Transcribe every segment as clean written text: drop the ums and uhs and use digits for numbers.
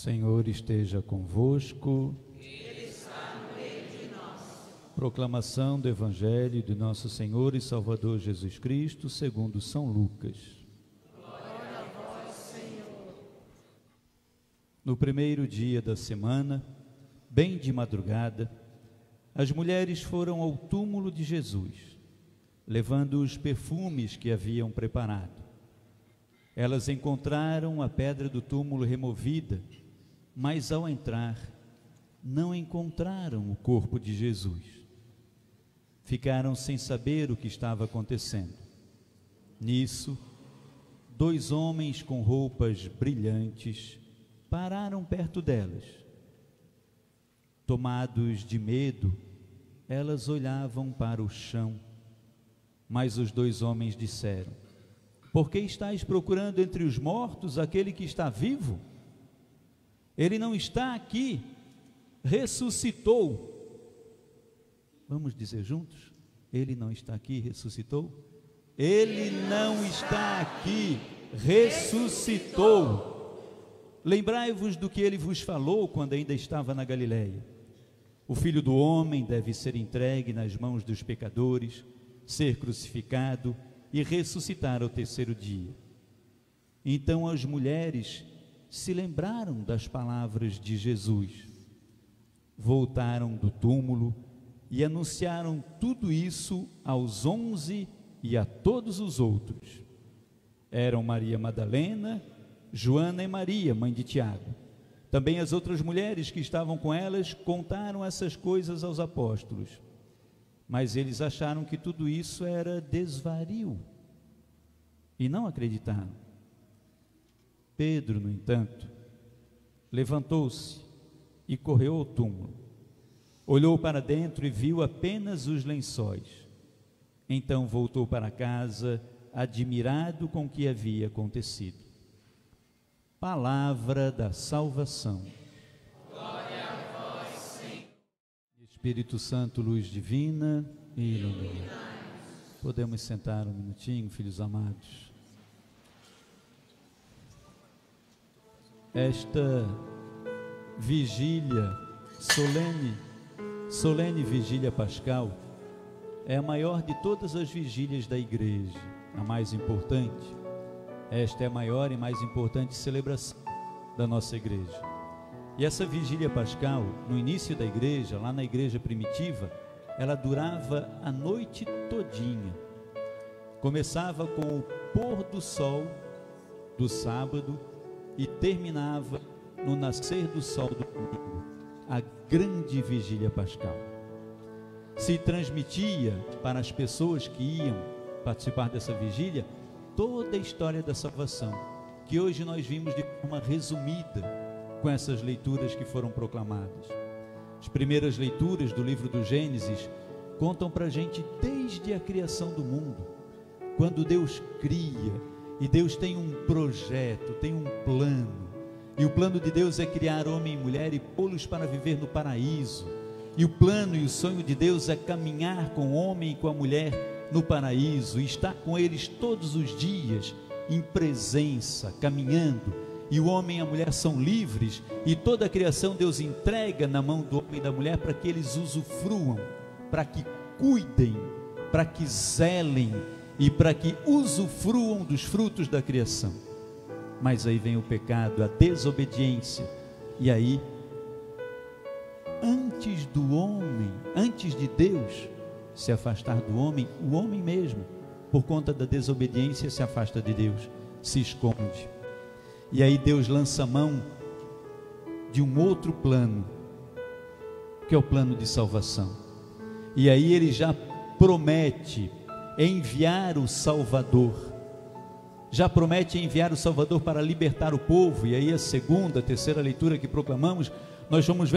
Senhor esteja convosco. Ele está no meio de nós. Proclamação do Evangelho de nosso Senhor e Salvador Jesus Cristo, segundo São Lucas. Glória a vós, Senhor. No primeiro dia da semana, bem de madrugada, as mulheres foram ao túmulo de Jesus, levando os perfumes que haviam preparado. Elas encontraram a pedra do túmulo removida, mas ao entrar, não encontraram o corpo de Jesus. Ficaram sem saber o que estava acontecendo. Nisso, 2 homens com roupas brilhantes pararam perto delas. Tomados de medo, elas olhavam para o chão, mas os 2 homens disseram: por que estáis procurando entre os mortos aquele que está vivo? Ele não está aqui, ressuscitou. Vamos dizer juntos? Ele não está aqui, ressuscitou? Ele não está aqui, ressuscitou. Lembrai-vos do que ele vos falou quando ainda estava na Galileia. O Filho do Homem deve ser entregue nas mãos dos pecadores, ser crucificado e ressuscitar ao 3º dia. Então as mulheres se lembraram das palavras de Jesus, voltaram do túmulo e anunciaram tudo isso aos 11 e a todos os outros. Eram Maria Madalena, Joana e Maria, mãe de Tiago. Também as outras mulheres que estavam com elas contaram essas coisas aos apóstolos. Mas eles acharam que tudo isso era desvario e não acreditaram. Pedro, no entanto, levantou-se e correu ao túmulo. Olhou para dentro e viu apenas os lençóis. Então voltou para casa, admirado com o que havia acontecido. Palavra da salvação. Glória a vós, Senhor. Espírito Santo, luz divina e ilumina. Podemos sentar um minutinho, filhos amados. Esta vigília solene vigília pascal, é a maior de todas as vigílias da igreja, a mais importante. Esta é a maior e mais importante celebração da nossa igreja. E essa vigília pascal, no início da igreja, lá na igreja primitiva, ela durava a noite todinha. Começava com o pôr do sol do sábado e terminava no nascer do sol do domingo, a grande vigília pascal. Se transmitia para as pessoas que iam participar dessa vigília toda a história da salvação, que hoje nós vimos de forma resumida com essas leituras que foram proclamadas. As primeiras leituras do livro do Gênesis contam para a gente desde a criação do mundo, quando Deus cria, e Deus tem um projeto, tem um plano, e o plano de Deus é criar homem e mulher e pô-los para viver no paraíso, e o plano e o sonho de Deus é caminhar com o homem e com a mulher no paraíso, e estar com eles todos os dias, em presença, caminhando, e o homem e a mulher são livres, e toda a criação Deus entrega na mão do homem e da mulher para que eles usufruam, para que cuidem, para que zelem, e para que usufruam dos frutos da criação. Mas aí vem o pecado, a desobediência, e aí, antes do homem, antes de Deus se afastar do homem, o homem mesmo, por conta da desobediência, se afasta de Deus, se esconde. E aí Deus lança mão de um outro plano, que é o plano de salvação. E aí ele já promete enviar o Salvador, já promete enviar o Salvador para libertar o povo. E aí a segunda, a terceira leitura que proclamamos, nós fomos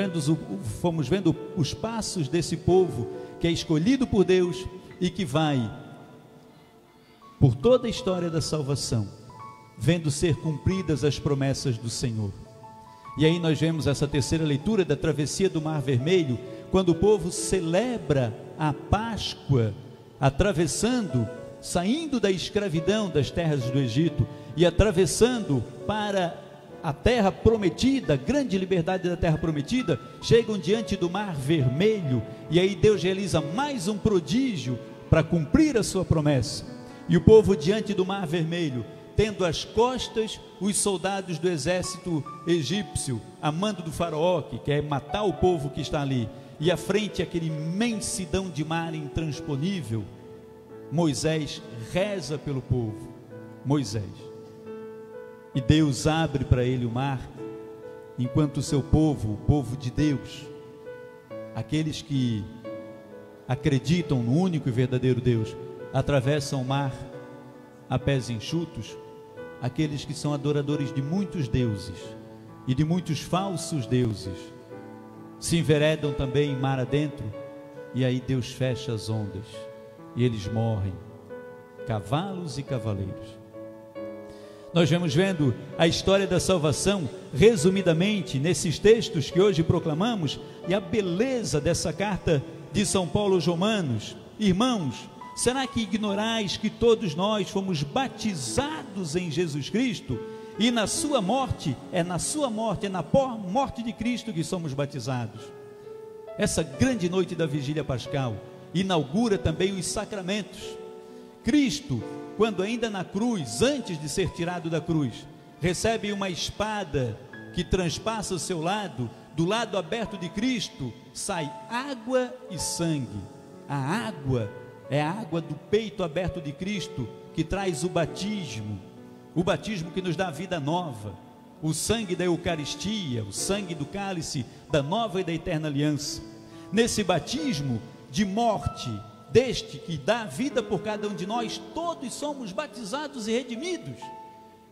vendo os passos desse povo que é escolhido por Deus e que vai por toda a história da salvação, vendo ser cumpridas as promessas do Senhor. E aí nós vemos essa terceira leitura da travessia do Mar Vermelho, quando o povo celebra a Páscoa, atravessando, saindo da escravidão das terras do Egito e atravessando para a terra prometida, a grande liberdade da terra prometida, chegam diante do Mar Vermelho, e aí Deus realiza mais um prodígio para cumprir a sua promessa. E o povo diante do Mar Vermelho, tendo às costas os soldados do exército egípcio, a mando do faraó, que quer matar o povo que está ali, e à frente aquele imensidão de mar intransponível, Moisés reza pelo povo. Moisés, e Deus abre para ele o mar, enquanto o seu povo, o povo de Deus, aqueles que acreditam no único e verdadeiro Deus, atravessam o mar a pés enxutos. Aqueles que são adoradores de muitos deuses e de muitos falsos deuses se enveredam também em mar adentro, e aí Deus fecha as ondas e eles morrem, cavalos e cavaleiros. Nós vamos vendo a história da salvação resumidamente nesses textos que hoje proclamamos, e a beleza dessa carta de São Paulo aos Romanos. Irmãos, será que ignorais que todos nós fomos batizados em Jesus Cristo, e na sua morte, é na morte de Cristo que somos batizados? Essa grande noite da vigília pascal inaugura também os sacramentos. Cristo, quando ainda na cruz, antes de ser tirado da cruz, recebe uma espada que transpassa o seu lado. Do lado aberto de Cristo sai água e sangue. A água é a água do peito aberto de Cristo, que traz o batismo que nos dá vida nova, o sangue da Eucaristia, o sangue do cálice da nova e da eterna aliança. Nesse batismo de morte, deste que dá vida por cada um de nós, todos somos batizados e redimidos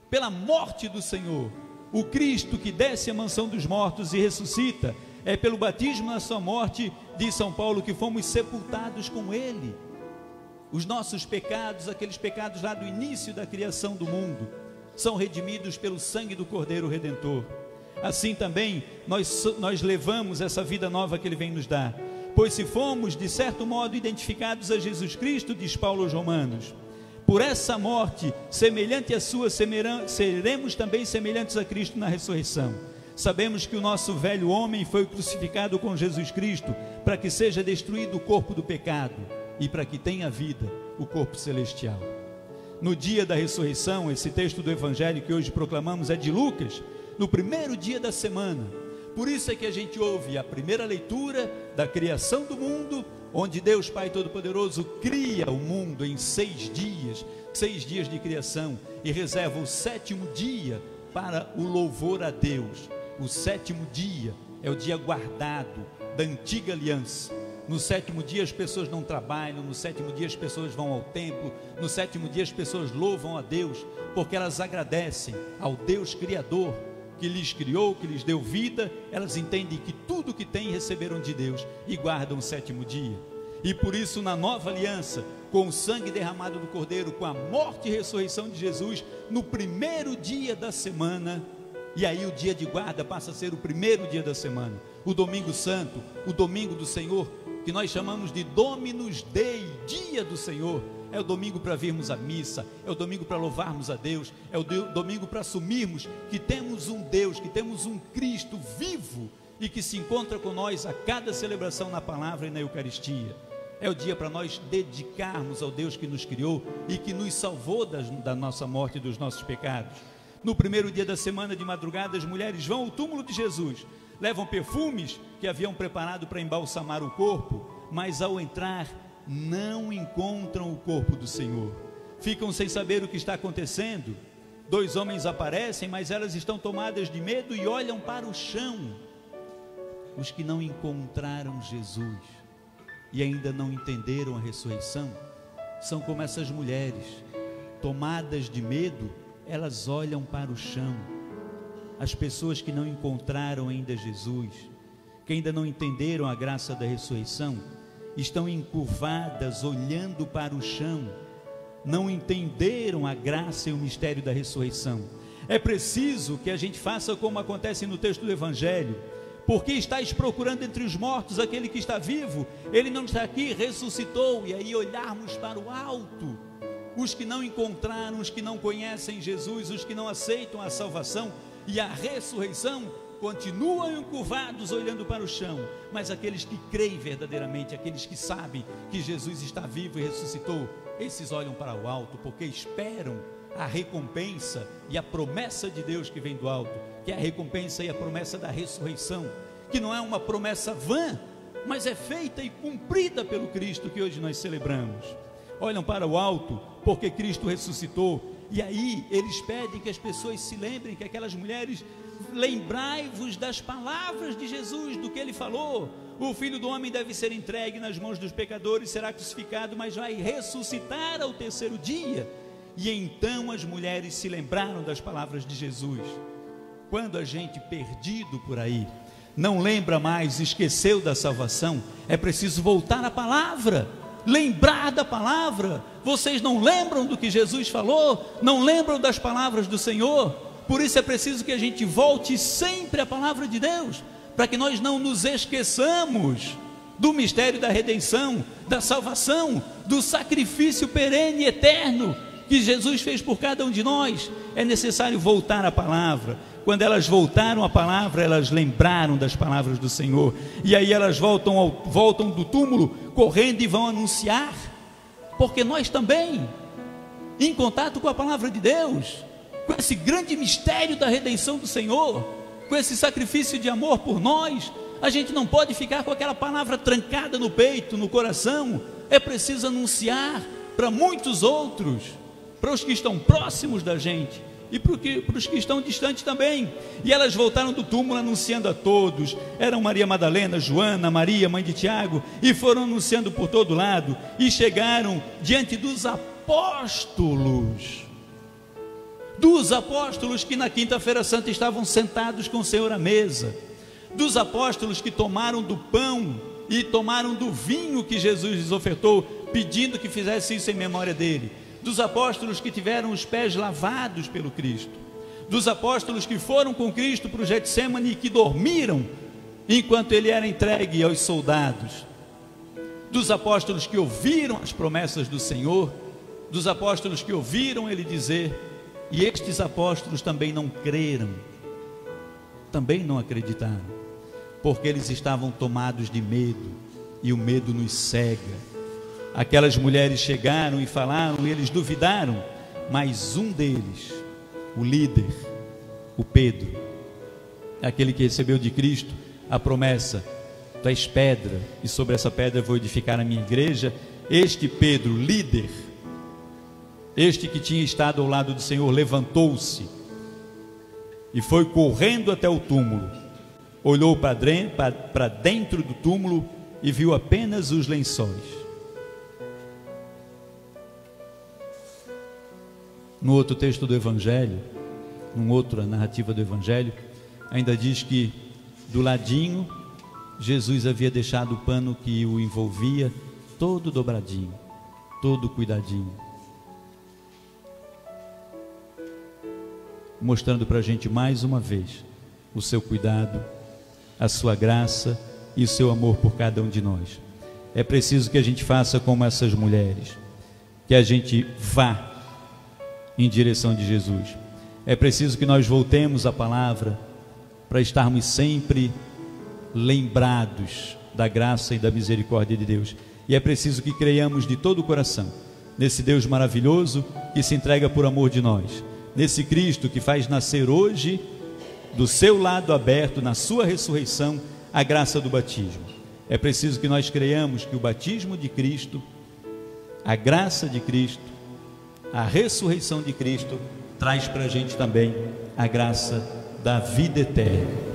pela morte do Senhor. O Cristo que desce à mansão dos mortos e ressuscita, é pelo batismo na sua morte, diz São Paulo, que fomos sepultados com Ele. Os nossos pecados, aqueles pecados lá do início da criação do mundo, são redimidos pelo sangue do Cordeiro Redentor. Assim também nós levamos essa vida nova que Ele vem nos dar, pois se fomos de certo modo identificados a Jesus Cristo, diz Paulo aos Romanos, por essa morte semelhante à sua, seremos também semelhantes a Cristo na ressurreição. Sabemos que o nosso velho homem foi crucificado com Jesus Cristo, para que seja destruído o corpo do pecado, e para que tenha vida o corpo celestial. No dia da ressurreição, esse texto do Evangelho que hoje proclamamos é de Lucas, no primeiro dia da semana. Por isso é que a gente ouve a primeira leitura da criação do mundo, onde Deus Pai Todo-Poderoso cria o mundo em 6 dias de criação, e reserva o 7º dia para o louvor a Deus. O 7º dia é o dia guardado da antiga aliança. No 7º dia as pessoas não trabalham, no 7º dia as pessoas vão ao templo, no 7º dia as pessoas louvam a Deus, porque elas agradecem ao Deus Criador, que lhes criou, que lhes deu vida. Elas entendem que tudo que têm receberam de Deus e guardam o 7º dia. E por isso, na nova aliança, com o sangue derramado do Cordeiro, com a morte e ressurreição de Jesus, no primeiro dia da semana, e aí o dia de guarda passa a ser o primeiro dia da semana, o domingo santo, o domingo do Senhor, que nós chamamos de Dominus Dei, dia do Senhor. É o domingo para virmos à missa, é o domingo para louvarmos a Deus, é o domingo para assumirmos que temos um Deus, que temos um Cristo vivo e que se encontra com nós a cada celebração na palavra e na Eucaristia. É o dia para nós dedicarmos ao Deus que nos criou e que nos salvou da nossa morte e dos nossos pecados. No primeiro dia da semana, de madrugada, as mulheres vão ao túmulo de Jesus, levam perfumes que haviam preparado para embalsamar o corpo, mas ao entrar não encontram o corpo do Senhor, ficam sem saber o que está acontecendo. 2 homens aparecem, mas elas estão tomadas de medo e olham para o chão. Os que não encontraram Jesus e ainda não entenderam a ressurreição são como essas mulheres, tomadas de medo, elas olham para o chão. As pessoas que não encontraram ainda Jesus, que ainda não entenderam a graça da ressurreição, estão encurvadas, olhando para o chão, não entenderam a graça e o mistério da ressurreição. É preciso que a gente faça como acontece no texto do Evangelho. Porque estáis procurando entre os mortos aquele que está vivo? Ele não está aqui, ressuscitou. E aí olharmos para o alto os que não encontraram, os que não conhecem Jesus, os que não aceitam a salvação e a ressurreição, continuam encurvados olhando para o chão, mas aqueles que creem verdadeiramente, aqueles que sabem que Jesus está vivo e ressuscitou, esses olham para o alto, porque esperam a recompensa e a promessa de Deus que vem do alto, que é a recompensa e a promessa da ressurreição, que não é uma promessa vã, mas é feita e cumprida pelo Cristo que hoje nós celebramos. Olham para o alto, porque Cristo ressuscitou, e aí eles pedem que as pessoas se lembrem, que aquelas mulheres, lembrai-vos das palavras de Jesus, do que ele falou: o Filho do Homem deve ser entregue nas mãos dos pecadores, será crucificado, mas vai ressuscitar ao terceiro dia. E então as mulheres se lembraram das palavras de Jesus. Quando a gente perdido por aí não lembra mais, esqueceu da salvação, é preciso voltar à palavra, lembrar da palavra. Vocês não lembram do que Jesus falou? Não lembram das palavras do Senhor? Por isso é preciso que a gente volte sempre à palavra de Deus, para que nós não nos esqueçamos do mistério da redenção, da salvação, do sacrifício perene e eterno que Jesus fez por cada um de nós. É necessário voltar à palavra. Quando elas voltaram à palavra, elas lembraram das palavras do Senhor, e aí elas voltam do túmulo correndo e vão anunciar, porque nós também, em contato com a palavra de Deus, com esse grande mistério da redenção do Senhor, com esse sacrifício de amor por nós, a gente não pode ficar com aquela palavra trancada no peito, no coração. É preciso anunciar para muitos outros, para os que estão próximos da gente e para os que estão distantes também. E elas voltaram do túmulo anunciando a todos. Eram Maria Madalena, Joana, Maria, mãe de Tiago, e foram anunciando por todo lado, e chegaram diante dos apóstolos que na quinta-feira santa estavam sentados com o Senhor à mesa, dos apóstolos que tomaram do pão e tomaram do vinho que Jesus lhes ofertou, pedindo que fizesse isso em memória dele, dos apóstolos que tiveram os pés lavados pelo Cristo, dos apóstolos que foram com Cristo para o Getsêmani e que dormiram enquanto ele era entregue aos soldados, dos apóstolos que ouviram as promessas do Senhor, dos apóstolos que ouviram ele dizer, e estes apóstolos também não creram, também não acreditaram, porque eles estavam tomados de medo, e o medo nos cega. Aquelas mulheres chegaram e falaram, e eles duvidaram, mas um deles, o líder, o Pedro, aquele que recebeu de Cristo a promessa: tu és pedra, e sobre essa pedra vou edificar a minha igreja. Este Pedro, líder, este que tinha estado ao lado do Senhor, levantou-se e foi correndo até o túmulo, olhou para dentro do túmulo e viu apenas os lençóis. No outro texto do Evangelho, numa outra narrativa do Evangelho, ainda diz que do ladinho Jesus havia deixado o pano que o envolvia todo dobradinho, todo cuidadinho, mostrando para a gente mais uma vez o seu cuidado, a sua graça e o seu amor por cada um de nós. É preciso que a gente faça como essas mulheres, que a gente vá em direção de Jesus. É preciso que nós voltemos à palavra para estarmos sempre lembrados da graça e da misericórdia de Deus. E é preciso que creiamos de todo o coração nesse Deus maravilhoso que se entrega por amor de nós, nesse Cristo que faz nascer hoje do seu lado aberto, na sua ressurreição, a graça do batismo. É preciso que nós creiamos que o batismo de Cristo, a graça de Cristo, a ressurreição de Cristo traz para a gente também a graça da vida eterna.